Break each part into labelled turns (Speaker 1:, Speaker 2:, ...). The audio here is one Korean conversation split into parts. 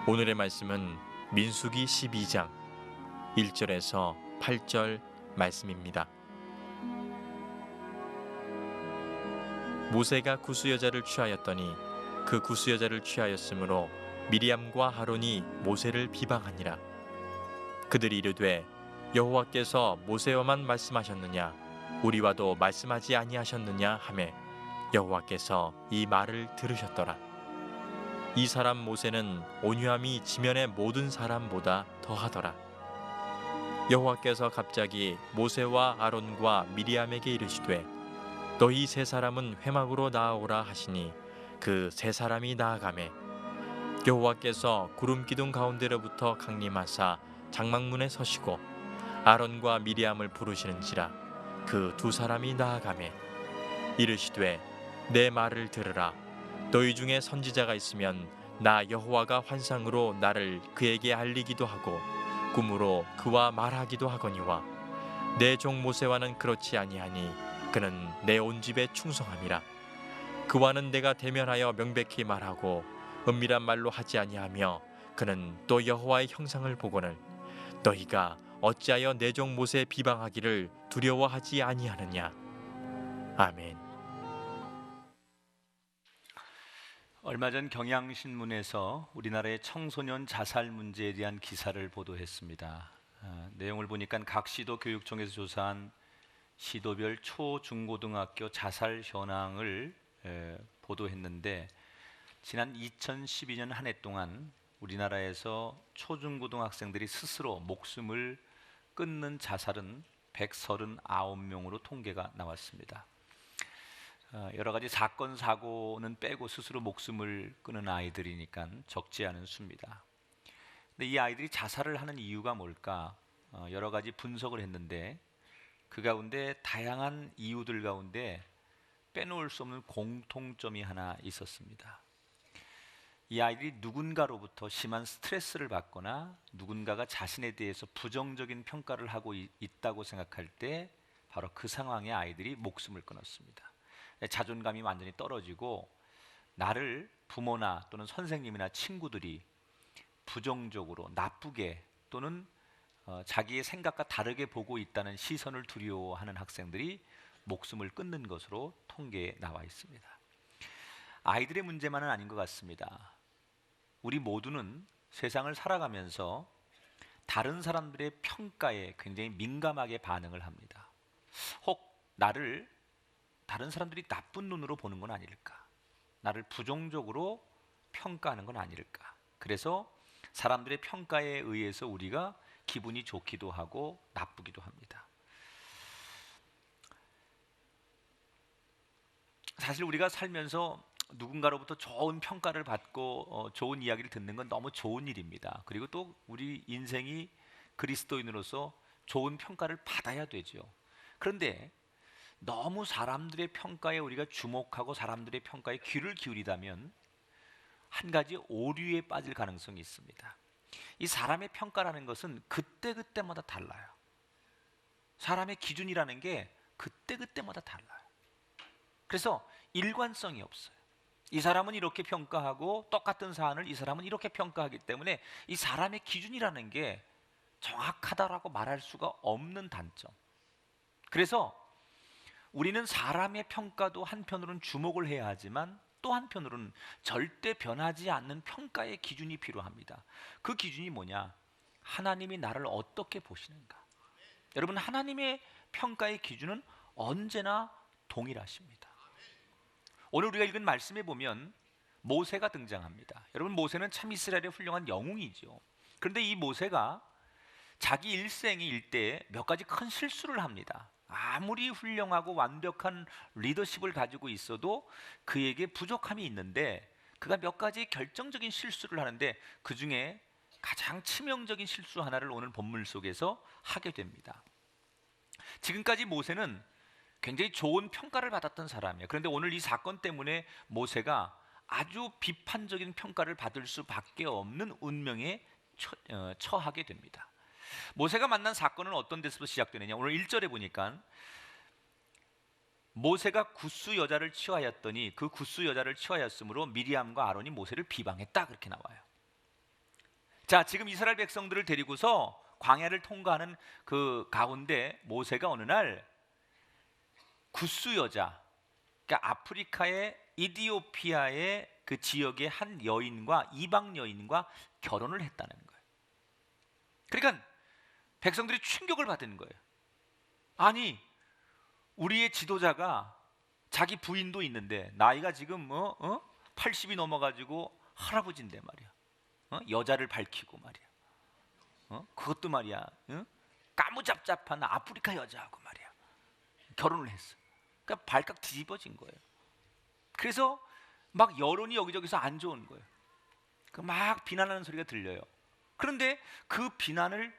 Speaker 1: 오늘의 말씀은 민수기 12장 1절에서 8절 말씀입니다. 모세가 구스 여자를 취하였더니 그 구스 여자를 취하였으므로 미리암과 아론이 모세를 비방하니라. 그들이 이르되 여호와께서 모세와만 말씀하셨느냐 우리와도 말씀하지 아니하셨느냐 하매 여호와께서 이 말을 들으셨더라. 이 사람 모세는 온유함이 지면의 모든 사람보다 더하더라. 여호와께서 갑자기 모세와 아론과 미리암에게 이르시되 너희 세 사람은 회막으로 나아오라 하시니 그 세 사람이 나아가매 여호와께서 구름 기둥 가운데로부터 강림하사 장막문에 서시고 아론과 미리암을 부르시는지라 그 두 사람이 나아가매 이르시되 내 말을 들으라. 너희 중에 선지자가 있으면 나 여호와가 환상으로 나를 그에게 알리기도 하고 꿈으로 그와 말하기도 하거니와 내 종 모세와는 그렇지 아니하니 그는 내 온 집에 충성함이라. 그와는 내가 대면하여 명백히 말하고 은밀한 말로 하지 아니하며 그는 또 여호와의 형상을 보거늘 너희가 어찌하여 내 종 모세 비방하기를 두려워하지 아니하느냐. 아멘.
Speaker 2: 얼마 전 경향신문에서 우리나라의 청소년 자살 문제에 대한 기사를 보도했습니다. 내용을 보니까 각 시도 교육청에서 조사한 시도별 초, 중고등학교 자살 현황을 보도했는데 지난 2012년 한 해 동안 우리나라에서 초, 중고등학생들이 스스로 목숨을 끊는 자살은 139명으로 통계가 나왔습니다. 여러 가지 사건, 사고는 빼고 스스로 목숨을 끊은 아이들이니까 적지 않은 수입니다. 근데 이 아이들이 자살을 하는 이유가 뭘까? 여러 가지 분석을 했는데 그 가운데 다양한 이유들 가운데 빼놓을 수 없는 공통점이 하나 있었습니다. 이 아이들이 누군가로부터 심한 스트레스를 받거나 누군가가 자신에 대해서 부정적인 평가를 하고 있다고 생각할 때 바로 그 상황에 아이들이 목숨을 끊었습니다. 자존감이 완전히 떨어지고 나를 부모나 또는 선생님이나 친구들이 부정적으로 나쁘게 또는 자기의 생각과 다르게 보고 있다는 시선을 두려워하는 학생들이 목숨을 끊는 것으로 통계에 나와 있습니다. 아이들의 문제만은 아닌 것 같습니다. 우리 모두는 세상을 살아가면서 다른 사람들의 평가에 굉장히 민감하게 반응을 합니다. 혹 나를 다른 사람들이 나쁜 눈으로 보는 건 아닐까? 나를 부정적으로 평가하는 건 아닐까? 그래서 사람들의 평가에 의해서 우리가 기분이 좋기도 하고 나쁘기도 합니다. 사실 우리가 살면서 누군가로부터 좋은 평가를 받고 좋은 이야기를 듣는 건 너무 좋은 일입니다. 그리고 또 우리 인생이 그리스도인으로서 좋은 평가를 받아야 되죠. 그런데 너무 사람들의 평가에 우리가 주목하고 사람들의 평가에 귀를 기울이다면 한 가지 오류에 빠질 가능성이 있습니다. 이 사람의 평가라는 것은 그때그때마다 달라요. 사람의 기준이라는 게 그때그때마다 달라요. 그래서 일관성이 없어요. 이 사람은 이렇게 평가하고 똑같은 사안을 이 사람은 이렇게 평가하기 때문에 이 사람의 기준이라는 게 정확하다라고 말할 수가 없는 단점. 그래서 우리는 사람의 평가도 한편으로는 주목을 해야 하지만 또 한편으로는 절대 변하지 않는 평가의 기준이 필요합니다. 그 기준이 뭐냐? 하나님이 나를 어떻게 보시는가? 여러분, 하나님의 평가의 기준은 언제나 동일하십니다. 오늘 우리가 읽은 말씀에 보면 모세가 등장합니다. 여러분, 모세는 참 이스라엘의 훌륭한 영웅이죠. 그런데 이 모세가 자기 일생의 일대에 몇 가지 큰 실수를 합니다. 아무리 훌륭하고 완벽한 리더십을 가지고 있어도 그에게 부족함이 있는데 그가 몇 가지 결정적인 실수를 하는데 그 중에 가장 치명적인 실수 하나를 오늘 본문 속에서 하게 됩니다. 지금까지 모세는 굉장히 좋은 평가를 받았던 사람이에요. 그런데 오늘 이 사건 때문에 모세가 아주 비판적인 평가를 받을 수밖에 없는 운명에 처하게 됩니다. 모세가 만난 사건은 어떤 데서부터 시작되느냐? 오늘 1절에 보니까 모세가 구스 여자를 취하였더니 그 구스 여자를 취하였으므로 미리암과 아론이 모세를 비방했다 그렇게 나와요. 자, 지금 이스라엘 백성들을 데리고서 광야를 통과하는 그 가운데 모세가 어느 날 구스 여자, 그러니까 아프리카의 이디오피아의 그 지역의 한 여인과 이방 여인과 결혼을 했다는 거예요. 그러니까 백성들이 충격을 받은 거예요. 아니, 우리의 지도자가 자기 부인도 있는데 나이가 지금 80이 넘어가지고 할아버지인데 말이야. 여자를 밝히고 말이야. 그것도 말이야. 까무잡잡한 아프리카 여자하고 말이야. 결혼을 했어. 그러니까 발칵 뒤집어진 거예요. 그래서 막 여론이 여기저기서 안 좋은 거예요. 막 비난하는 소리가 들려요. 그런데 그 비난을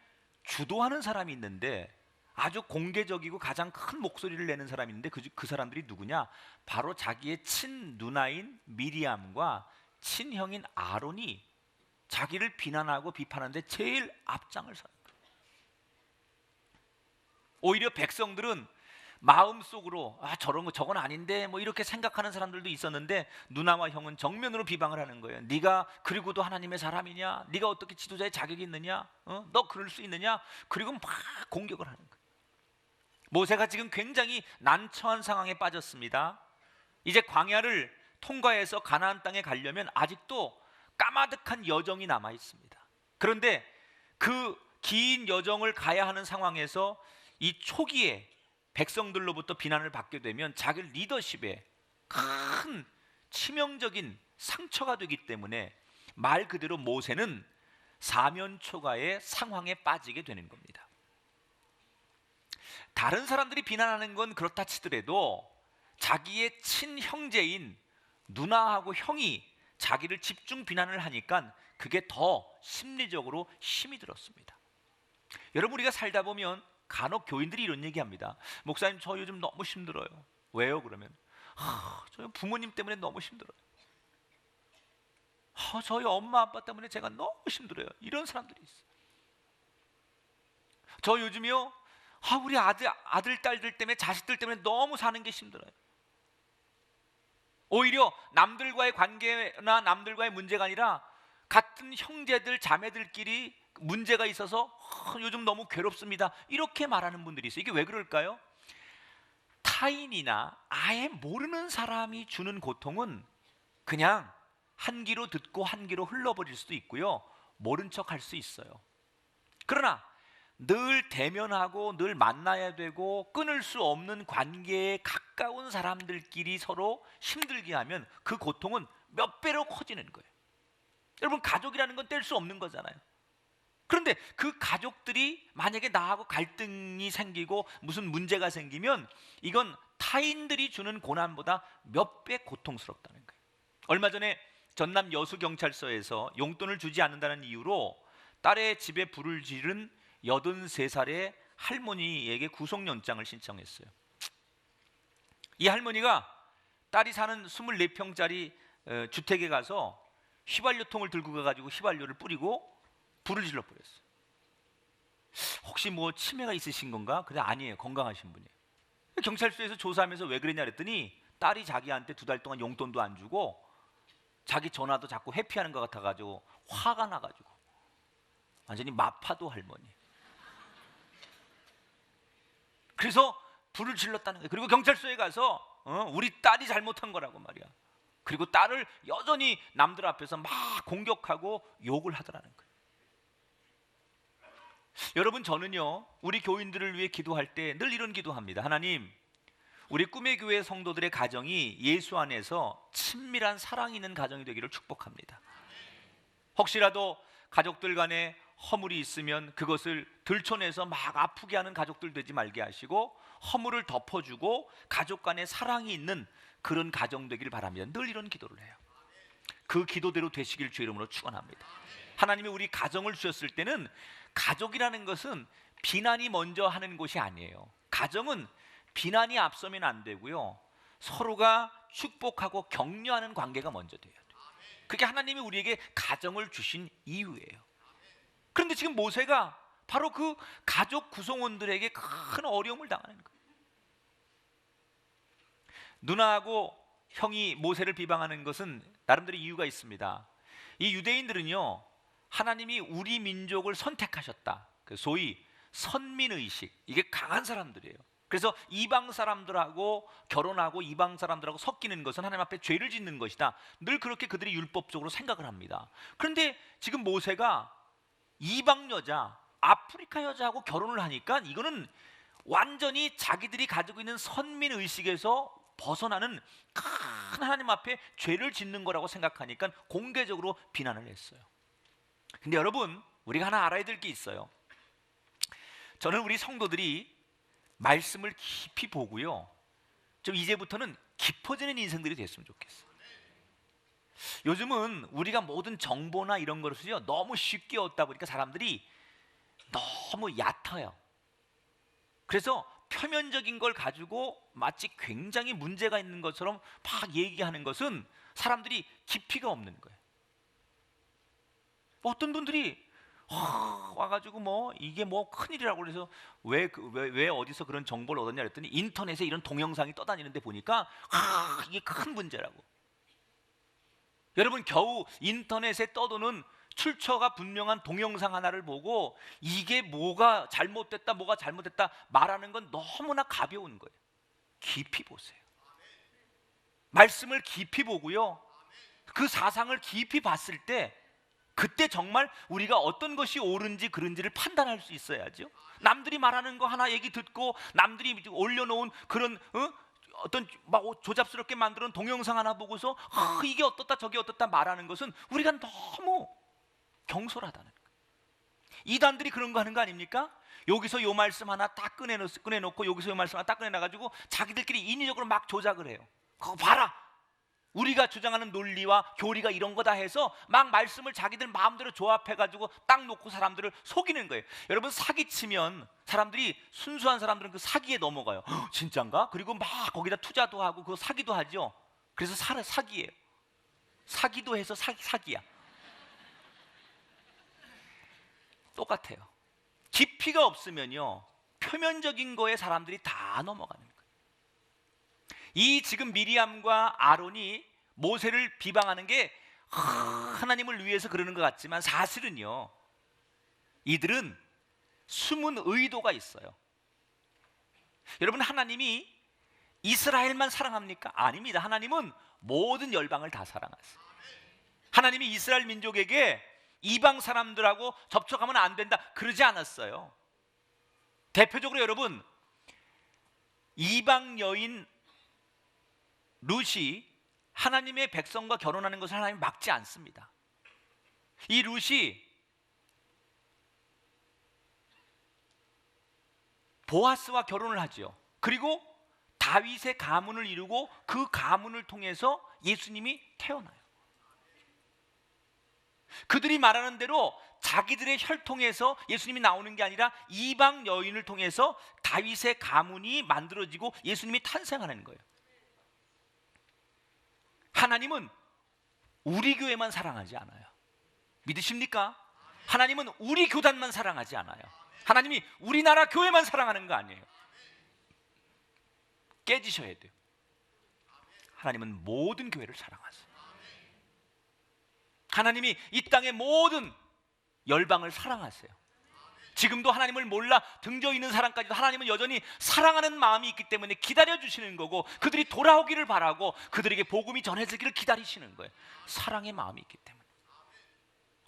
Speaker 2: 주도하는 사람이 있는데 아주 공개적이고 가장 큰 목소리를 내는 사람이 있는데 그 사람들이 누구냐? 바로 자기의 친 누나인 미리암과 친형인 아론이 자기를 비난하고 비판하는데 제일 앞장을 서는 거예요. 오히려 백성들은 마음속으로 저건 아닌데 뭐 이렇게 생각하는 사람들도 있었는데 누나와 형은 정면으로 비방을 하는 거예요. 네가 그리고도 하나님의 사람이냐? 네가 어떻게 지도자의 자격이 있느냐? 너 그럴 수 있느냐? 그리고 막 공격을 하는 거예요. 모세가 지금 굉장히 난처한 상황에 빠졌습니다. 이제 광야를 통과해서 가나안 땅에 가려면 아직도 까마득한 여정이 남아 있습니다. 그런데 그 긴 여정을 가야 하는 상황에서 이 초기에 백성들로부터 비난을 받게 되면 자기 리더십에 큰 치명적인 상처가 되기 때문에 말 그대로 모세는 사면초가의 상황에 빠지게 되는 겁니다. 다른 사람들이 비난하는 건 그렇다 치더라도 자기의 친형제인 누나하고 형이 자기를 집중 비난을 하니까 그게 더 심리적으로 힘이 들었습니다. 여러분, 우리가 살다 보면 간혹 교인들이 이런 얘기합니다. 목사님, 저 요즘 너무 힘들어요. 왜요? 그러면 저희 부모님 때문에 너무 힘들어요. 저희 엄마 아빠 때문에 제가 너무 힘들어요. 이런 사람들이 있어요. 저 요즘요, 우리 아들 딸들 때문에, 자식들 때문에 너무 사는 게 힘들어요. 오히려 남들과의 관계나 남들과의 문제가 아니라 같은 형제들 자매들끼리 문제가 있어서 요즘 너무 괴롭습니다. 이렇게 말하는 분들이 있어요. 이게 왜 그럴까요? 타인이나 아예 모르는 사람이 주는 고통은 그냥 한 귀로 듣고 한 귀로 흘러버릴 수도 있고요, 모른 척 할 수 있어요. 그러나 늘 대면하고 늘 만나야 되고 끊을 수 없는 관계에 가까운 사람들끼리 서로 힘들게 하면 그 고통은 몇 배로 커지는 거예요. 여러분, 가족이라는 건 뗄 수 없는 거잖아요. 그런데 그 가족들이 만약에 나하고 갈등이 생기고 무슨 문제가 생기면 이건 타인들이 주는 고난보다 몇 배 고통스럽다는 거예요. 얼마 전에 전남 여수경찰서에서 용돈을 주지 않는다는 이유로 딸의 집에 불을 지른 83살의 할머니에게 구속영장을 신청했어요. 이 할머니가 딸이 사는 24평짜리 주택에 가서 휘발유통을 들고 가가지고 휘발유를 뿌리고 불을 질러버렸어요. 혹시 뭐 치매가 있으신 건가? 그래, 아니에요. 건강하신 분이에요. 경찰서에서 조사하면서 왜 그랬냐 그랬더니 딸이 자기한테 2달 동안 용돈도 안 주고 자기 전화도 자꾸 회피하는 것 같아가지고 화가 나가지고 완전히 마파도 할머니. 그래서 불을 질렀다는 거예요. 그리고 경찰서에 가서 우리 딸이 잘못한 거라고 말이야. 그리고 딸을 여전히 남들 앞에서 막 공격하고 욕을 하더라는 거예요. 여러분, 저는요, 우리 교인들을 위해 기도할 때 늘 이런 기도합니다. 하나님, 우리 꿈의 교회 성도들의 가정이 예수 안에서 친밀한 사랑이 있는 가정이 되기를 축복합니다. 혹시라도 가족들 간에 허물이 있으면 그것을 들춰내서 막 아프게 하는 가족들 되지 말게 하시고 허물을 덮어주고 가족 간에 사랑이 있는 그런 가정 되기를 바랍니다. 늘 이런 기도를 해요. 그 기도대로 되시길 주의 이름으로 축원합니다. 하나님이 우리 가정을 주셨을 때는 가족이라는 것은 비난이 먼저 하는 곳이 아니에요. 가정은 비난이 앞서면 안 되고요, 서로가 축복하고 격려하는 관계가 먼저 돼야 돼요. 그게 하나님이 우리에게 가정을 주신 이유예요. 그런데 지금 모세가 바로 그 가족 구성원들에게 큰 어려움을 당하는 거예요. 누나하고 형이 모세를 비방하는 것은 나름대로 이유가 있습니다. 이 유대인들은요, 하나님이 우리 민족을 선택하셨다. 소위 선민의식, 이게 강한 사람들이에요. 그래서 이방 사람들하고 결혼하고 이방 사람들하고 섞이는 것은 하나님 앞에 죄를 짓는 것이다. 늘 그렇게 그들이 율법적으로 생각을 합니다. 그런데 지금 모세가 이방 여자, 아프리카 여자하고 결혼을 하니까 이거는 완전히 자기들이 가지고 있는 선민의식에서 벗어나는 큰 하나님 앞에 죄를 짓는 거라고 생각하니까 공개적으로 비난을 했어요. 근데 여러분, 우리가 하나 알아야 될 게 있어요. 저는 우리 성도들이 말씀을 깊이 보고요, 좀 이제부터는 깊어지는 인생들이 됐으면 좋겠어요. 요즘은 우리가 모든 정보나 이런 것을요 너무 쉽게 얻다 보니까 사람들이 너무 얕아요. 그래서 표면적인 걸 가지고 마치 굉장히 문제가 있는 것처럼 막 얘기하는 것은 사람들이 깊이가 없는 거예요. 어떤 분들이 와가지고 뭐 이게 뭐 큰일이라고 그래서 왜 어디서 그런 정보를 얻었냐 그랬더니 인터넷에 이런 동영상이 떠다니는데 보니까 이게 큰 문제라고. 여러분, 겨우 인터넷에 떠도는 출처가 분명한 동영상 하나를 보고 이게 뭐가 잘못됐다 말하는 건 너무나 가벼운 거예요. 깊이 보세요. 말씀을 깊이 보고요, 그 사상을 깊이 봤을 때 그때 정말 우리가 어떤 것이 옳은지 그른지를 판단할 수 있어야죠. 남들이 말하는 거 하나 얘기 듣고 남들이 올려놓은 그런 어떤 막 조잡스럽게 만드는 동영상 하나 보고서 이게 어떻다 저게 어떻다 말하는 것은 우리가 너무 경솔하다는 거예요. 이단들이 그런 거 하는 거 아닙니까? 여기서 요 말씀 하나 딱 꺼내놓고 여기서 요 말씀 하나 딱 꺼내놔가지고 자기들끼리 인위적으로 막 조작을 해요. 그거 봐라, 우리가 주장하는 논리와 교리가 이런 거다 해서 막 말씀을 자기들 마음대로 조합해가지고 딱 놓고 사람들을 속이는 거예요. 여러분, 사기치면 사람들이, 순수한 사람들은 그 사기에 넘어가요. 진짠가? 그리고 막 거기다 투자도 하고 그거 사기도 하죠. 그래서 사기예요. 사기도 해서 사기야. 똑같아요. 깊이가 없으면요 표면적인 거에 사람들이 다 넘어가는 거예요. 이 지금 미리암과 아론이 모세를 비방하는 게 하나님을 위해서 그러는 것 같지만 사실은요 이들은 숨은 의도가 있어요. 여러분, 하나님이 이스라엘만 사랑합니까? 아닙니다. 하나님은 모든 열방을 다 사랑하세요. 하나님이 이스라엘 민족에게 이방 사람들하고 접촉하면 안 된다 그러지 않았어요. 대표적으로 여러분, 이방 여인 룻이 하나님의 백성과 결혼하는 것을 하나님이 막지 않습니다. 이 룻이 보아스와 결혼을 하죠. 그리고 다윗의 가문을 이루고 그 가문을 통해서 예수님이 태어나요. 그들이 말하는 대로 자기들의 혈통에서 예수님이 나오는 게 아니라 이방 여인을 통해서 다윗의 가문이 만들어지고 예수님이 탄생하는 거예요. 하나님은 우리 교회만 사랑하지 않아요. 믿으십니까? 하나님은 우리 교단만 사랑하지 않아요. 하나님이 우리나라 교회만 사랑하는 거 아니에요. 깨지셔야 돼요. 하나님은 모든 교회를 사랑하세요. 하나님이 이 땅의 모든 열방을 사랑하세요. 지금도 하나님을 몰라 등져 있는 사람까지도 하나님은 여전히 사랑하는 마음이 있기 때문에 기다려주시는 거고, 그들이 돌아오기를 바라고 그들에게 복음이 전해지기를 기다리시는 거예요. 사랑의 마음이 있기 때문에.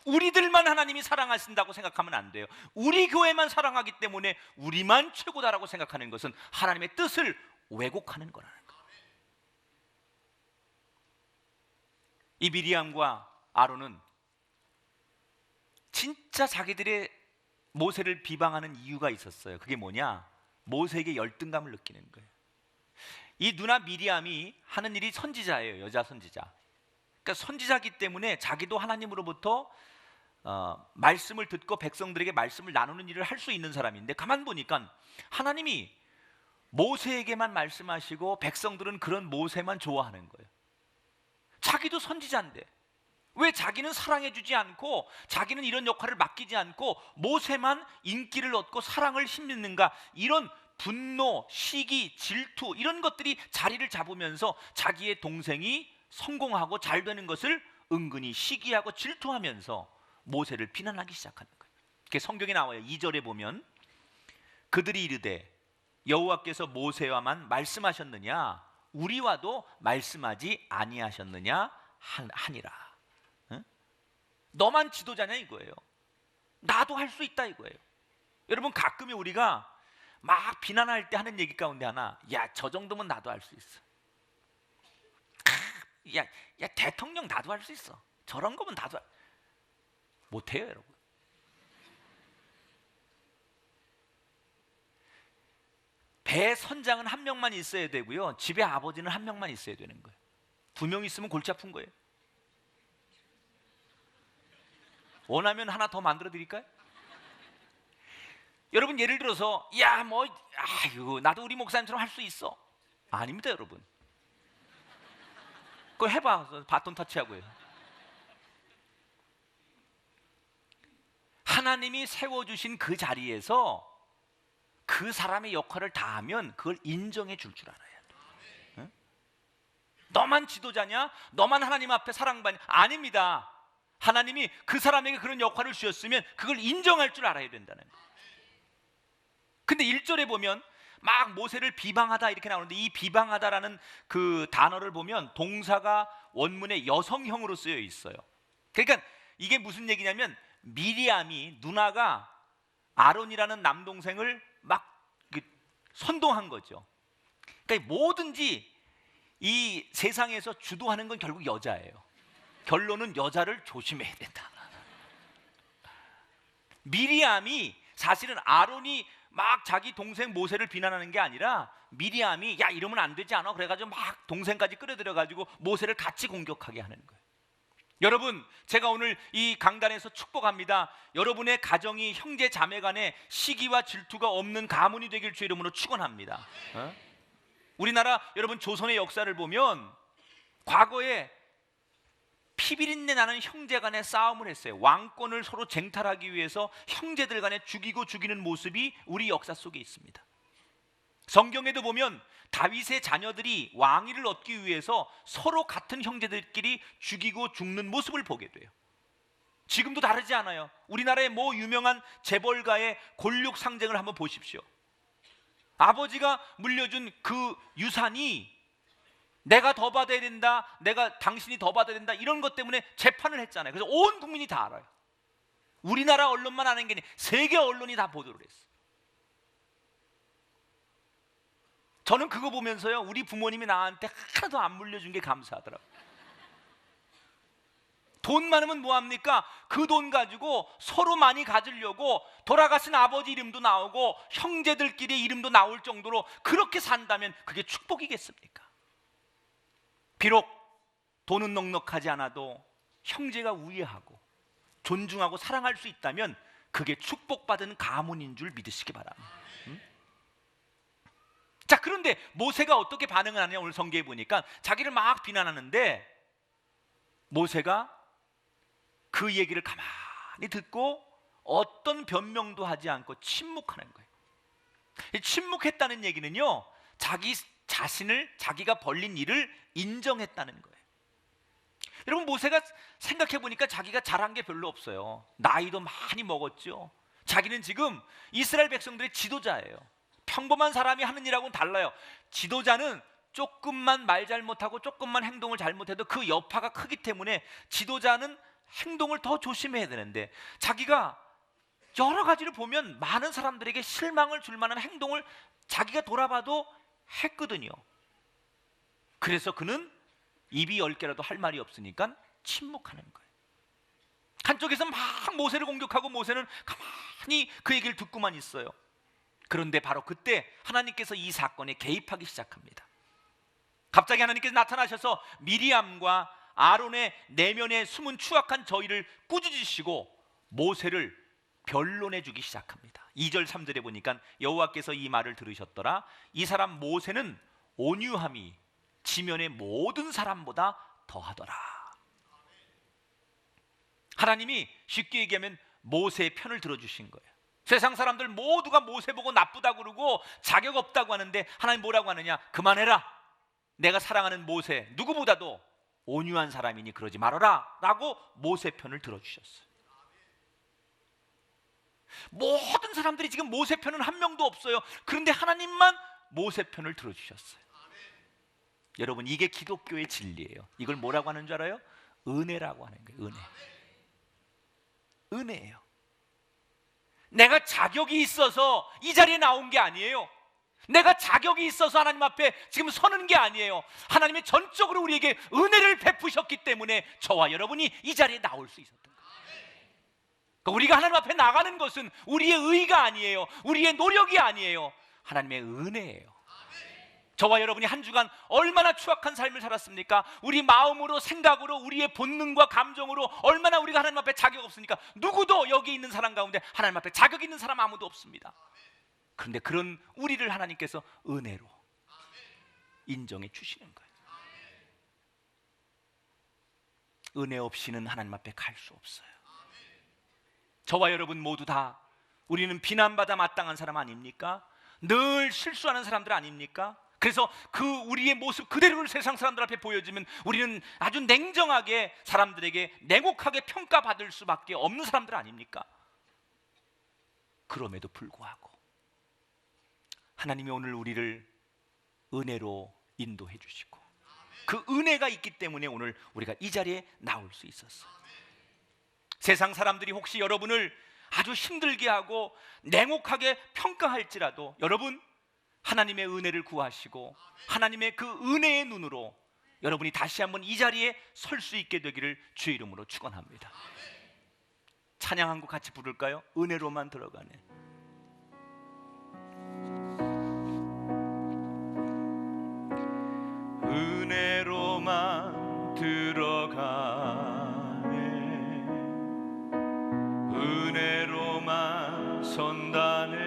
Speaker 2: 우리들만 하나님이 사랑하신다고 생각하면 안 돼요. 우리 교회만 사랑하기 때문에 우리만 최고다라고 생각하는 것은 하나님의 뜻을 왜곡하는 거라는 거예요. 이 미리암과 아론은 진짜 자기들의 모세를 비방하는 이유가 있었어요. 그게 뭐냐? 모세에게 열등감을 느끼는 거예요. 이 누나 미리암이 하는 일이 선지자예요. 여자 선지자. 그러니까 선지자이기 때문에 자기도 하나님으로부터 말씀을 듣고 백성들에게 말씀을 나누는 일을 할 수 있는 사람인데, 가만 보니까 하나님이 모세에게만 말씀하시고 백성들은 그런 모세만 좋아하는 거예요. 자기도 선지자인데 왜 자기는 사랑해주지 않고 자기는 이런 역할을 맡기지 않고 모세만 인기를 얻고 사랑을 힘입는가? 이런 분노, 시기, 질투 이런 것들이 자리를 잡으면서 자기의 동생이 성공하고 잘 되는 것을 은근히 시기하고 질투하면서 모세를 비난하기 시작하는 거예요. 그게 성경에 나와요. 2절에 보면 그들이 이르되 여호와께서 모세와만 말씀하셨느냐 우리와도 말씀하지 아니하셨느냐 하니라. 응? 너만 지도자냐 이거예요. 나도 할 수 있다 이거예요. 여러분 가끔이 우리가 막 비난할 때 하는 얘기 가운데 하나, 야 저 정도면 나도 할 수 있어. 야 대통령 나도 할 수 있어. 저런 거면 나도 못해요 여러분. 배 선장은 한 명만 있어야 되고요, 집에 아버지는 한 명만 있어야 되는 거예요. 2명 있으면 골치 아픈 거예요. 원하면 하나 더 만들어 드릴까요? 여러분 예를 들어서 아이고 나도 우리 목사님처럼 할 수 있어. 아닙니다 여러분. 그거 해봐. 바톤 터치하고요. 하나님이 세워주신 그 자리에서 그 사람의 역할을 다하면 그걸 인정해 줄 줄 알아야 돼. 응? 너만 지도자냐? 너만 하나님 앞에 사랑받냐? 아닙니다. 하나님이 그 사람에게 그런 역할을 주셨으면 그걸 인정할 줄 알아야 된다는 거예요. 근데 1절에 보면 막 모세를 비방하다 이렇게 나오는데, 이 비방하다라는 그 단어를 보면 동사가 원문에 여성형으로 쓰여 있어요. 그러니까 이게 무슨 얘기냐면, 미리암이 누나가 아론이라는 남동생을 막 선동한 거죠. 그러니까 뭐든지 이 세상에서 주도하는 건 결국 여자예요. 결론은 여자를 조심해야 된다. 미리암이 사실은 아론이 막 자기 동생 모세를 비난하는 게 아니라, 미리암이 야 이러면 안 되지 않아? 그래가지고 막 동생까지 끌어들여가지고 모세를 같이 공격하게 하는 거예요. 여러분, 제가 오늘 이 강단에서 축복합니다. 여러분의 가정이 형제 자매 간에 시기와 질투가 없는 가문이 되길 주의 이름으로 축원합니다. 우리나라 여러분 조선의 역사를 보면 과거에 피비린내 나는 형제 간의 싸움을 했어요. 왕권을 서로 쟁탈하기 위해서 형제들 간에 죽이고 죽이는 모습이 우리 역사 속에 있습니다. 성경에도 보면 다윗의 자녀들이 왕위를 얻기 위해서 서로 같은 형제들끼리 죽이고 죽는 모습을 보게 돼요. 지금도 다르지 않아요. 우리나라의 뭐 유명한 재벌가의 권력 상쟁을 한번 보십시오. 아버지가 물려준 그 유산이 내가 더 받아야 된다, 내가 당신이 더 받아야 된다, 이런 것 때문에 재판을 했잖아요. 그래서 온 국민이 다 알아요. 우리나라 언론만 아는 게 아니라 세계 언론이 다 보도를 했어요. 저는 그거 보면서요, 우리 부모님이 나한테 하나도 안 물려준 게 감사하더라고요. 돈 많으면 뭐합니까? 그 돈 가지고 서로 많이 가지려고 돌아가신 아버지 이름도 나오고 형제들끼리 이름도 나올 정도로 그렇게 산다면 그게 축복이겠습니까? 비록 돈은 넉넉하지 않아도 형제가 우애하고 존중하고 사랑할 수 있다면 그게 축복받은 가문인 줄 믿으시기 바랍니다. 자, 그런데 모세가 어떻게 반응을 하냐, 오늘 성경에 보니까 자기를 막 비난하는데 모세가 그 얘기를 가만히 듣고 어떤 변명도 하지 않고 침묵하는 거예요. 침묵했다는 얘기는요, 자기 자신을, 자기가 벌린 일을 인정했다는 거예요. 여러분, 모세가 생각해 보니까 자기가 잘한 게 별로 없어요. 나이도 많이 먹었죠. 자기는 지금 이스라엘 백성들의 지도자예요. 평범한 사람이 하는 일하고는 달라요. 지도자는 조금만 말 잘못하고 조금만 행동을 잘못해도 그 여파가 크기 때문에 지도자는 행동을 더 조심해야 되는데, 자기가 여러 가지를 보면 많은 사람들에게 실망을 줄 만한 행동을 자기가 돌아봐도 했거든요. 그래서 그는 입이 10개라도 할 말이 없으니까 침묵하는 거예요. 한쪽에서 막 모세를 공격하고 모세는 가만히 그 얘기를 듣고만 있어요. 그런데 바로 그때 하나님께서 이 사건에 개입하기 시작합니다. 갑자기 하나님께서 나타나셔서 미리암과 아론의 내면에 숨은 추악한 저희를 꾸짖으시고 모세를 변론해 주기 시작합니다. 2절 3절에 보니까 여호와께서 이 말을 들으셨더라. 이 사람 모세는 온유함이 지면의 모든 사람보다 더하더라. 하나님이 쉽게 얘기하면 모세의 편을 들어주신 거예요. 세상 사람들 모두가 모세 보고 나쁘다고 그러고 자격 없다고 하는데 하나님 뭐라고 하느냐? 그만해라. 내가 사랑하는 모세 누구보다도 온유한 사람이니 그러지 말아라 라고 모세 편을 들어주셨어요. 모든 사람들이 지금 모세 편은 한 명도 없어요. 그런데 하나님만 모세 편을 들어주셨어요. 여러분, 이게 기독교의 진리예요. 이걸 뭐라고 하는 줄 알아요? 은혜라고 하는 거예요. 은혜. 은혜예요. 내가 자격이 있어서 이 자리에 나온 게 아니에요. 내가 자격이 있어서 하나님 앞에 지금 서는 게 아니에요. 하나님이 전적으로 우리에게 은혜를 베푸셨기 때문에 저와 여러분이 이 자리에 나올 수 있었던 거예요. 그러니까 우리가 하나님 앞에 나가는 것은 우리의 의가 아니에요. 우리의 노력이 아니에요. 하나님의 은혜예요. 저와 여러분이 한 주간 얼마나 추악한 삶을 살았습니까? 우리 마음으로, 생각으로, 우리의 본능과 감정으로 얼마나 우리가 하나님 앞에 자격 없으니까 누구도 여기 있는 사람 가운데 하나님 앞에 자격 있는 사람 아무도 없습니다. 그런데 그런 우리를 하나님께서 은혜로 인정해 주시는 거예요. 은혜 없이는 하나님 앞에 갈 수 없어요. 저와 여러분 모두 다 우리는 비난받아 마땅한 사람 아닙니까? 늘 실수하는 사람들 아닙니까? 그래서 그 우리의 모습 그대로를 세상 사람들 앞에 보여주면 우리는 아주 냉정하게 사람들에게 냉혹하게 평가받을 수밖에 없는 사람들 아닙니까? 그럼에도 불구하고 하나님이 오늘 우리를 은혜로 인도해 주시고 그 은혜가 있기 때문에 오늘 우리가 이 자리에 나올 수 있었어요. 세상 사람들이 혹시 여러분을 아주 힘들게 하고 냉혹하게 평가할지라도 여러분 하나님의 은혜를 구하시고 하나님의 그 은혜의 눈으로 여러분이 다시 한번 이 자리에 설 수 있게 되기를 주의 이름으로 축원합니다. 찬양 한 곡 같이 부를까요? 은혜로만 들어가네. 은혜로만 들어가네. 은혜로만 선다네.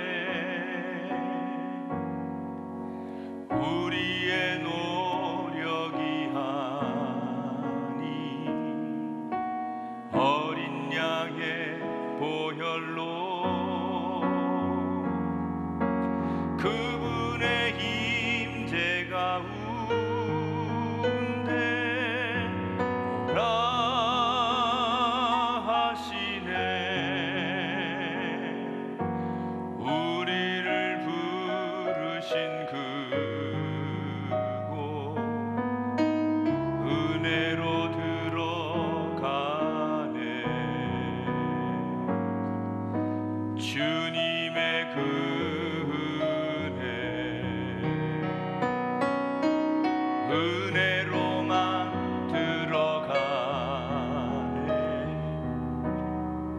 Speaker 2: 우리의 노력이 아니 어린 양의 보혈로 그분의 임재 가운데 오라 하시네. 우리를 부르신 그곳 은혜로 들어가네. 주님의 그 은혜 은혜로만 들어가네.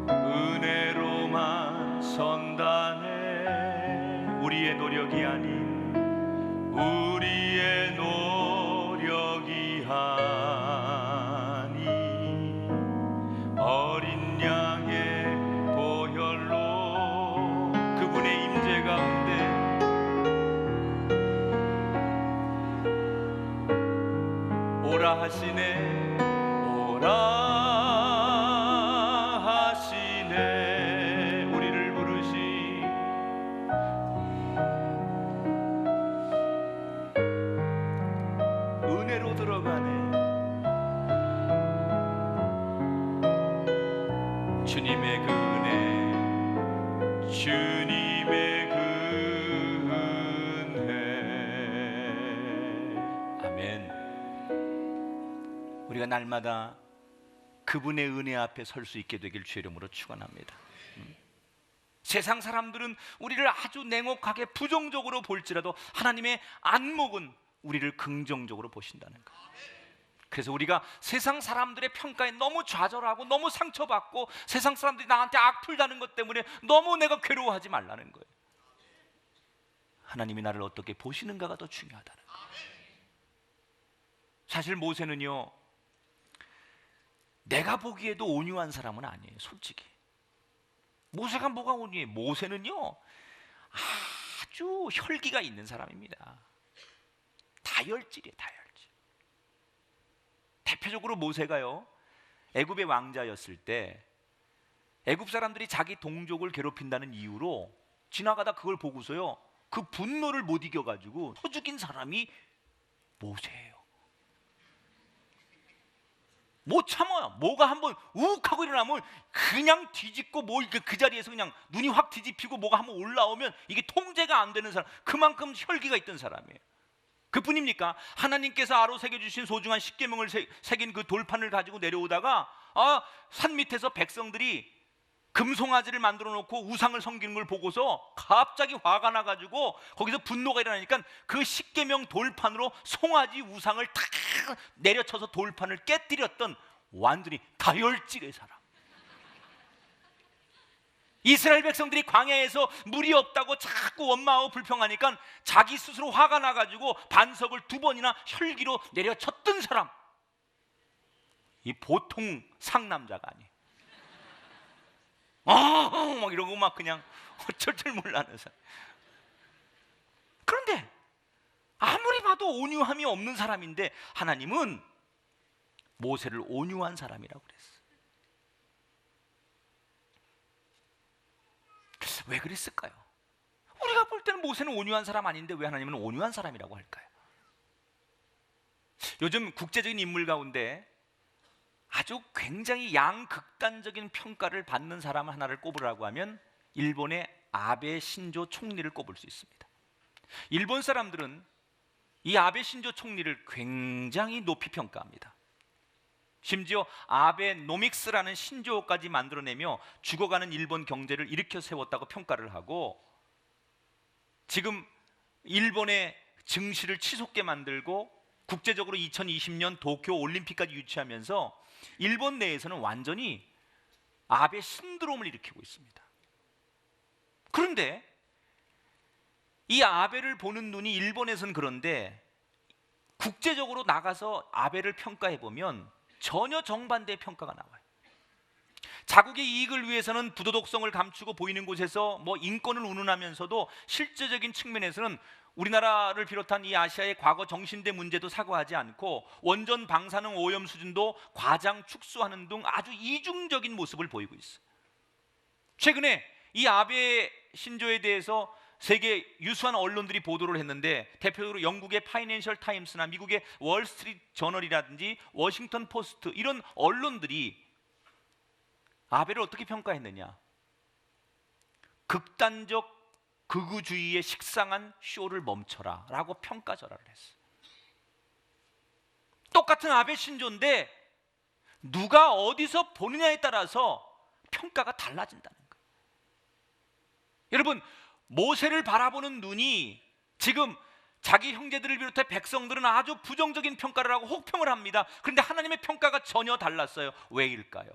Speaker 2: 은혜로만 선다네. 우리의 노력이 아닌 우리의 노력이 아니 어린 양의 보혈로 그분의 임재 가운데 오라 하시네. 오라 하시네. 우리를 부르시 은혜로 들어가네. 주님의 그 은혜 주님의 그 은혜. 아멘. 우리가 날마다 그분의 은혜 앞에 설 수 있게 되길 주의 이름으로 축원합니다. 세상 사람들은 우리를 아주 냉혹하게 부정적으로 볼지라도 하나님의 안목은 우리를 긍정적으로 보신다는 거예요. 그래서 우리가 세상 사람들의 평가에 너무 좌절하고 너무 상처받고 세상 사람들이 나한테 악플다는 것 때문에 너무 내가 괴로워하지 말라는 거예요. 하나님이 나를 어떻게 보시는가가 더 중요하다는 거예요. 사실 모세는요 내가 보기에도 온유한 사람은 아니에요. 솔직히 모세가 뭐가 온유해? 모세는요 아주 혈기가 있는 사람입니다. 다혈질이에요. 다혈질. 대표적으로 모세가요 애굽의 왕자였을 때 애굽 사람들이 자기 동족을 괴롭힌다는 이유로 지나가다 그걸 보고서요 그 분노를 못 이겨가지고 쳐 죽인 사람이 모세예요. 못 참아요. 뭐가 한번 욱 하고 일어나면 그냥 뒤집고 뭐 이렇게 그 자리에서 그냥 눈이 확 뒤집히고 뭐가 한번 올라오면 이게 통제가 안 되는 사람, 그만큼 혈기가 있던 사람이에요. 그뿐입니까? 하나님께서 아로 새겨주신 소중한 십계명을 새긴 그 돌판을 가지고 내려오다가 산 밑에서 백성들이 금송아지를 만들어 놓고 우상을 섬기는 걸 보고서 갑자기 화가 나가지고 거기서 분노가 일어나니까 그 십계명 돌판으로 송아지 우상을 탁 내려쳐서 돌판을 깨뜨렸던 완전히 다혈질의 사람. 이스라엘 백성들이 광야에서 물이 없다고 자꾸 원망하고 불평하니까 자기 스스로 화가 나가지고 반석을 2번이나 혈기로 내려쳤던 사람. 이 보통 상남자가 아니에요. 막 이러고 막 그냥 어쩔 줄 몰라하는 사람. 그런데 아무리 봐도 온유함이 없는 사람인데 하나님은 모세를 온유한 사람이라고 그랬어요. 왜 그랬을까요? 우리가 볼 때는 모세는 온유한 사람 아닌데 왜 하나님은 온유한 사람이라고 할까요? 요즘 국제적인 인물 가운데 아주 굉장히 양극단적인 평가를 받는 사람 하나를 꼽으라고 하면 일본의 아베 신조 총리를 꼽을 수 있습니다. 일본 사람들은 이 아베 신조 총리를 굉장히 높이 평가합니다. 심지어 아베노믹스라는 신조어까지 만들어내며 죽어가는 일본 경제를 일으켜 세웠다고 평가를 하고, 지금 일본의 증시를 치솟게 만들고 국제적으로 2020년 도쿄 올림픽까지 유치하면서 일본 내에서는 완전히 아베 신드롬을 일으키고 있습니다. 그런데 이 아베를 보는 눈이 일본에서는 그런데 국제적으로 나가서 아베를 평가해 보면 전혀 정반대의 평가가 나와요. 자국의 이익을 위해서는 부도덕성을 감추고 보이는 곳에서 뭐 인권을 운운하면서도 실제적인 측면에서는 우리나라를 비롯한 이 아시아의 과거 정신대 문제도 사과하지 않고 원전 방사능 오염 수준도 과장 축소하는 등 아주 이중적인 모습을 보이고 있어요. 최근에 이 아베 신조에 대해서 세계 유수한 언론들이 보도를 했는데 대표적으로 영국의 파이낸셜 타임스나 미국의 월스트리트 저널이라든지 워싱턴 포스트 이런 언론들이 아베를 어떻게 평가했느냐? 극단적 극우주의의 식상한 쇼를 멈춰라 라고 평가절하를 했어요. 똑같은 아베 신조인데 누가 어디서 보느냐에 따라서 평가가 달라진다는 거예요. 여러분, 모세를 바라보는 눈이 지금 자기 형제들을 비롯해 백성들은 아주 부정적인 평가를 하고 혹평을 합니다. 그런데 하나님의 평가가 전혀 달랐어요. 왜일까요?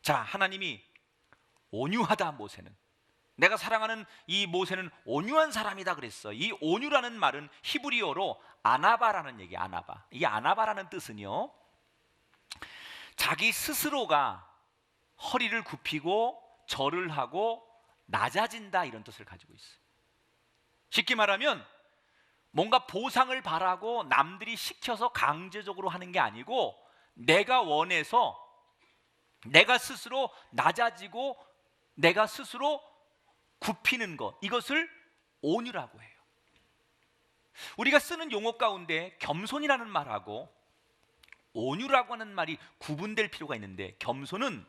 Speaker 2: 자, 하나님이 온유하다, 모세는. 내가 사랑하는 이 모세는 온유한 사람이다 그랬어. 이 온유라는 말은 히브리어로 아나바라는 얘기예요. 아나바. 이 아나바라는 뜻은요, 자기 스스로가 허리를 굽히고 절을 하고 낮아진다 이런 뜻을 가지고 있어요. 쉽게 말하면 뭔가 보상을 바라고 남들이 시켜서 강제적으로 하는 게 아니고 내가 원해서 내가 스스로 낮아지고 내가 스스로 굽히는 것, 이것을 온유라고 해요. 우리가 쓰는 용어 가운데 겸손이라는 말하고 온유라고 하는 말이 구분될 필요가 있는데, 겸손은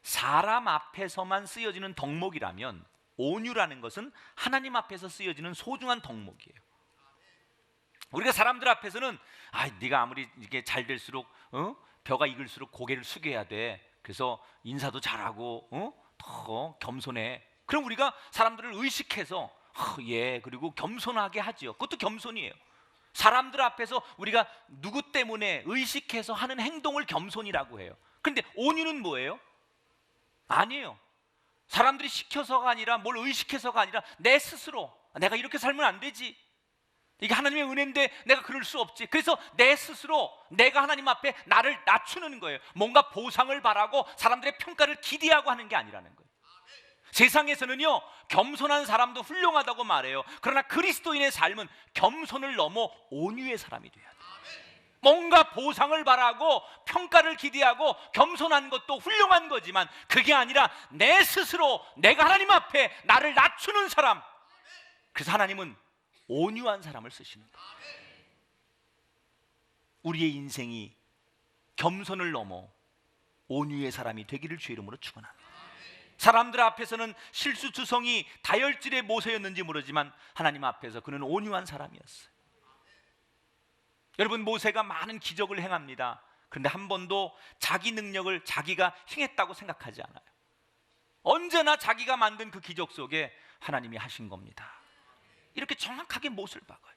Speaker 2: 사람 앞에서만 쓰여지는 덕목이라면 온유라는 것은 하나님 앞에서 쓰여지는 소중한 덕목이에요. 우리가 사람들 앞에서는 네가 아무리 이게 잘 될수록 벼가 익을수록 고개를 숙여야 돼. 그래서 인사도 잘하고 더 겸손해. 그럼 우리가 사람들을 의식해서 그리고 겸손하게 하지요. 그것도 겸손이에요. 사람들 앞에서 우리가 누구 때문에 의식해서 하는 행동을 겸손이라고 해요. 그런데 온유는 뭐예요? 아니에요. 사람들이 시켜서가 아니라 뭘 의식해서가 아니라 내 스스로 내가 이렇게 살면 안 되지. 이게 하나님의 은혜인데 내가 그럴 수 없지. 그래서 내 스스로 내가 하나님 앞에 나를 낮추는 거예요. 뭔가 보상을 바라고 사람들의 평가를 기대하고 하는 게 아니라는 거예요. 세상에서는요, 겸손한 사람도 훌륭하다고 말해요. 그러나 그리스도인의 삶은 겸손을 넘어 온유의 사람이 돼야 돼요. 뭔가 보상을 바라고 평가를 기대하고 겸손한 것도 훌륭한 거지만 그게 아니라 내 스스로 내가 하나님 앞에 나를 낮추는 사람. 그래서 하나님은 온유한 사람을 쓰시는 거예요. 우리의 인생이 겸손을 넘어 온유의 사람이 되기를 주의 이름으로 축원합니다. 사람들 앞에서는 실수투성이 다혈질의 모세였는지 모르지만 하나님 앞에서 그는 온유한 사람이었어요. 여러분, 모세가 많은 기적을 행합니다. 그런데 한 번도 자기 능력을 자기가 행했다고 생각하지 않아요. 언제나 자기가 만든 그 기적 속에 하나님이 하신 겁니다. 이렇게 정확하게 못을 박아요.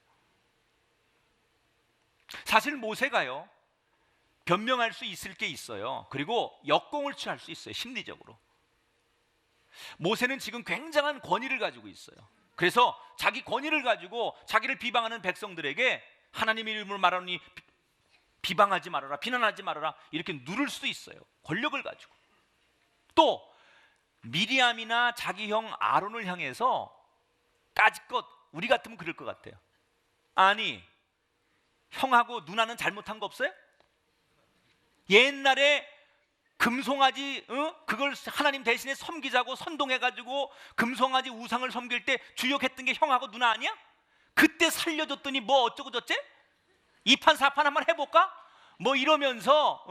Speaker 2: 사실 모세가요, 변명할 수 있을 게 있어요. 그리고 역공을 취할 수 있어요. 심리적으로. 모세는 지금 굉장한 권위를 가지고 있어요. 그래서 자기 권위를 가지고 자기를 비방하는 백성들에게 하나님의 이름으로 말하니 비방하지 말아라, 비난하지 말아라, 이렇게 누를 수도 있어요. 권력을 가지고. 또 미리암이나 자기 형 아론을 향해서 까짓것, 우리 같으면 그럴 것 같아요. 아니, 형하고 누나는 잘못한 거 없어요? 옛날에 금송아지, 그걸 하나님 대신에 섬기자고 선동해가지고 금송아지 우상을 섬길 때 주역했던 게 형하고 누나 아니야? 그때 살려줬더니 뭐 어쩌고 저쩌지? 2판 4판 한번 해볼까? 뭐 이러면서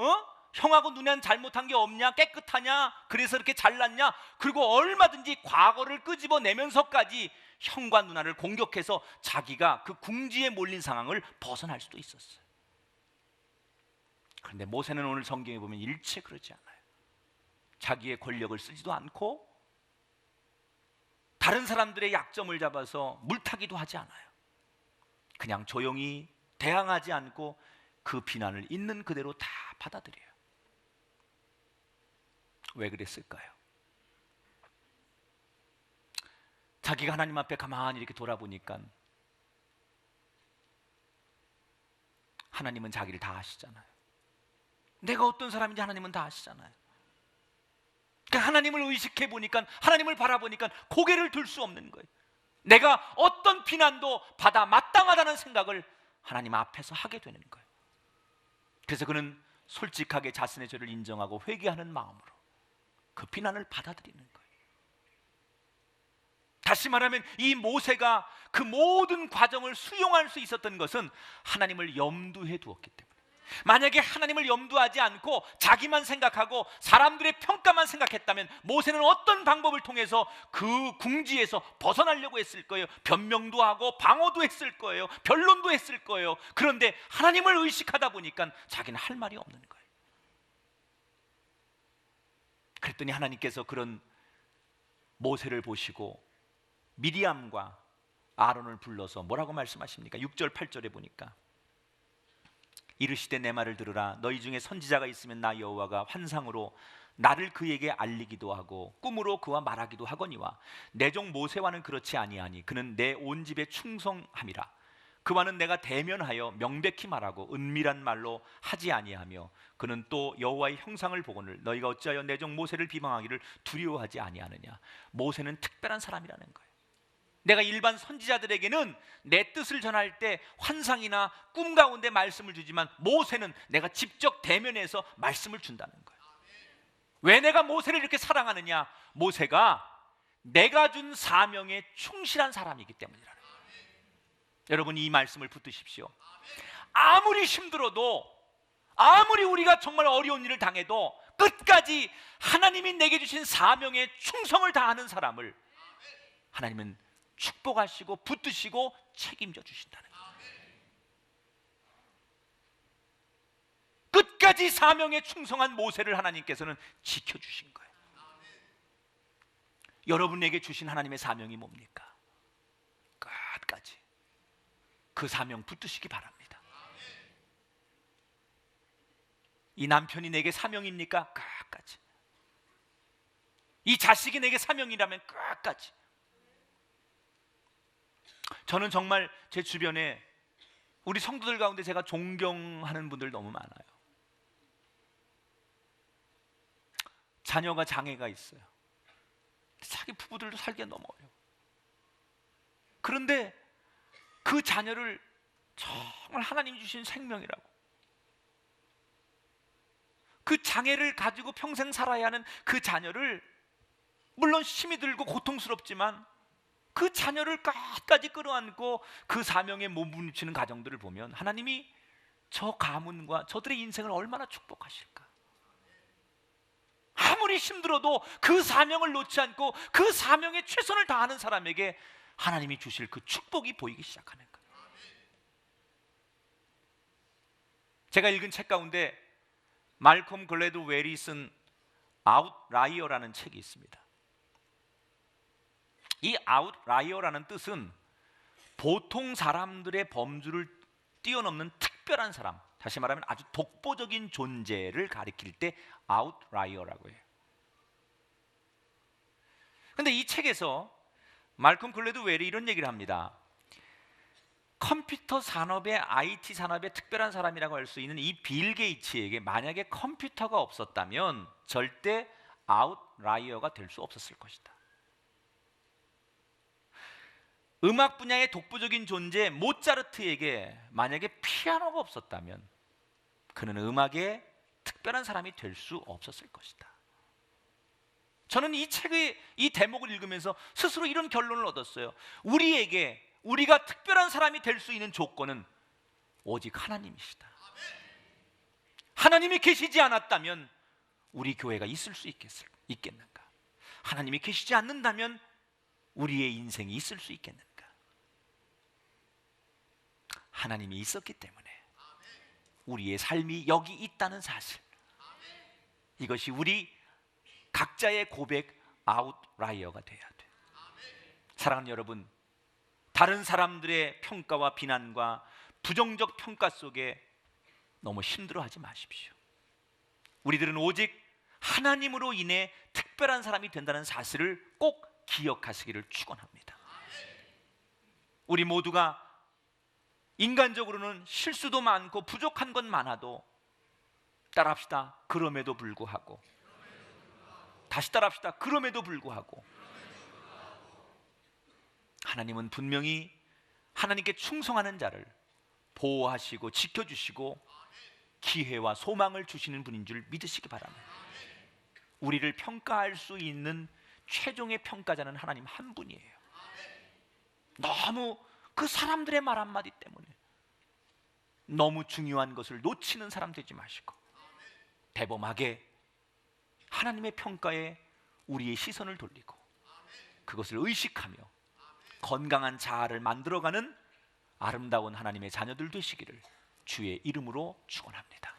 Speaker 2: 형하고 누나는 잘못한 게 없냐? 깨끗하냐? 그래서 이렇게 잘났냐? 그리고 얼마든지 과거를 끄집어내면서까지 형과 누나를 공격해서 자기가 그 궁지에 몰린 상황을 벗어날 수도 있었어요. 그런데 모세는 오늘 성경에 보면 일체 그러지 않아요. 자기의 권력을 쓰지도 않고 다른 사람들의 약점을 잡아서 물타기도 하지 않아요. 그냥 조용히 대항하지 않고 그 비난을 있는 그대로 다 받아들여요. 왜 그랬을까요? 자기가 하나님 앞에 가만히 이렇게 돌아보니까 하나님은 자기를 다 아시잖아요. 내가 어떤 사람인지 하나님은 다 아시잖아요. 그러니까 하나님을 의식해 보니까, 하나님을 바라보니까 고개를 들 수 없는 거예요. 내가 어떤 비난도 받아 마땅하다는 생각을 하나님 앞에서 하게 되는 거예요. 그래서 그는 솔직하게 자신의 죄를 인정하고 회개하는 마음으로 그 비난을 받아들이는 거예요. 다시 말하면 이 모세가 그 모든 과정을 수용할 수 있었던 것은 하나님을 염두에 두었기 때문에. 만약에 하나님을 염두하지 않고 자기만 생각하고 사람들의 평가만 생각했다면 모세는 어떤 방법을 통해서 그 궁지에서 벗어나려고 했을 거예요. 변명도 하고 방어도 했을 거예요. 변론도 했을 거예요. 그런데 하나님을 의식하다 보니까 자기는 할 말이 없는 거예요. 그랬더니 하나님께서 그런 모세를 보시고 미리암과 아론을 불러서 뭐라고 말씀하십니까? 6절 8절에 보니까 이르시되 내 말을 들으라. 너희 중에 선지자가 있으면 나 여호와가 환상으로 나를 그에게 알리기도 하고 꿈으로 그와 말하기도 하거니와 내 종 모세와는 그렇지 아니하니 그는 내 온 집에 충성함이라. 그와는 내가 대면하여 명백히 말하고 은밀한 말로 하지 아니하며 그는 또 여호와의 형상을 보거늘 너희가 어찌하여 내 종 모세를 비방하기를 두려워하지 아니하느냐. 모세는 특별한 사람이라는 거예요. 내가 일반 선지자들에게는 내 뜻을 전할 때 환상이나 꿈 가운데 말씀을 주지만 모세는 내가 직접 대면해서 말씀을 준다는 거예요. 왜 내가 모세를 이렇게 사랑하느냐? 모세가 내가 준 사명에 충실한 사람이기 때문이라는 거예요. 여러분, 이 말씀을 붙드십시오. 아무리 힘들어도, 아무리 우리가 정말 어려운 일을 당해도 끝까지 하나님이 내게 주신 사명에 충성을 다하는 사람을 하나님은 축복하시고 붙드시고 책임져 주신다는 거예요. 끝까지 사명에 충성한 모세를 하나님께서는 지켜주신 거예요. 여러분에게 주신 하나님의 사명이 뭡니까? 끝까지 그 사명 붙드시기 바랍니다. 이 남편이 내게 사명입니까? 끝까지. 이 자식이 내게 사명이라면 끝까지. 저는 정말 제 주변에 우리 성도들 가운데 제가 존경하는 분들 너무 많아요. 자녀가 장애가 있어요. 자기 부부들도 살기가 너무 어려워. 그런데 그 자녀를 정말 하나님이 주신 생명이라고, 그 장애를 가지고 평생 살아야 하는 그 자녀를, 물론 힘이 들고 고통스럽지만 그 자녀를 끝까지 끌어안고 그 사명에 몸부림치는 가정들을 보면 하나님이 저 가문과 저들의 인생을 얼마나 축복하실까. 아무리 힘들어도 그 사명을 놓지 않고 그 사명에 최선을 다하는 사람에게 하나님이 주실 그 축복이 보이기 시작하는 거예요. 제가 읽은 책 가운데 말콤 글래드웰이 쓴 아웃라이어라는 책이 있습니다. 이 아웃라이어라는 뜻은 보통 사람들의 범주를 뛰어넘는 특별한 사람, 다시 말하면 아주 독보적인 존재를 가리킬 때 아웃라이어라고 해요. 근데 이 책에서 말콤 글래드웰이 이런 얘기를 합니다. 컴퓨터 산업의 IT 산업의 특별한 사람이라고 할 수 있는 이 빌 게이츠에게 만약에 컴퓨터가 없었다면 절대 아웃라이어가 될 수 없었을 것이다. 음악 분야의 독보적인 존재 모차르트에게 만약에 피아노가 없었다면 그는 음악의 특별한 사람이 될 수 없었을 것이다. 저는 이 책의 이 대목을 읽으면서 스스로 이런 결론을 얻었어요. 우리가 특별한 사람이 될 수 있는 조건은 오직 하나님이시다. 하나님이 계시지 않았다면 우리 교회가 있을 수 있겠는가? 하나님이 계시지 않는다면 우리의 인생이 있을 수 있겠는가? 하나님이 있었기 때문에 우리의 삶이 여기 있다는 사실, 이것이 우리 각자의 고백 아웃라이어가 돼야 돼. 사랑하는 여러분, 다른 사람들의 평가와 비난과 부정적 평가 속에 너무 힘들어하지 마십시오. 우리들은 오직 하나님으로 인해 특별한 사람이 된다는 사실을 꼭 기억하시기를 축원합니다. 우리 모두가 인간적으로는 실수도 많고 부족한 건 많아도, 따라합시다. 그럼에도 불구하고. 다시 따라합시다. 그럼에도 불구하고. 하나님은 분명히 하나님께 충성하는 자를 보호하시고 지켜주시고 기회와 소망을 주시는 분인 줄 믿으시기 바랍니다. 우리를 평가할 수 있는 최종의 평가자는 하나님 한 분이에요. 너무 그 사람들의 말 한마디 때문에 너무 중요한 것을 놓치는 사람 되지 마시고 대범하게 하나님의 평가에 우리의 시선을 돌리고 그것을 의식하며 건강한 자아를 만들어가는 아름다운 하나님의 자녀들 되시기를 주의 이름으로 축원합니다.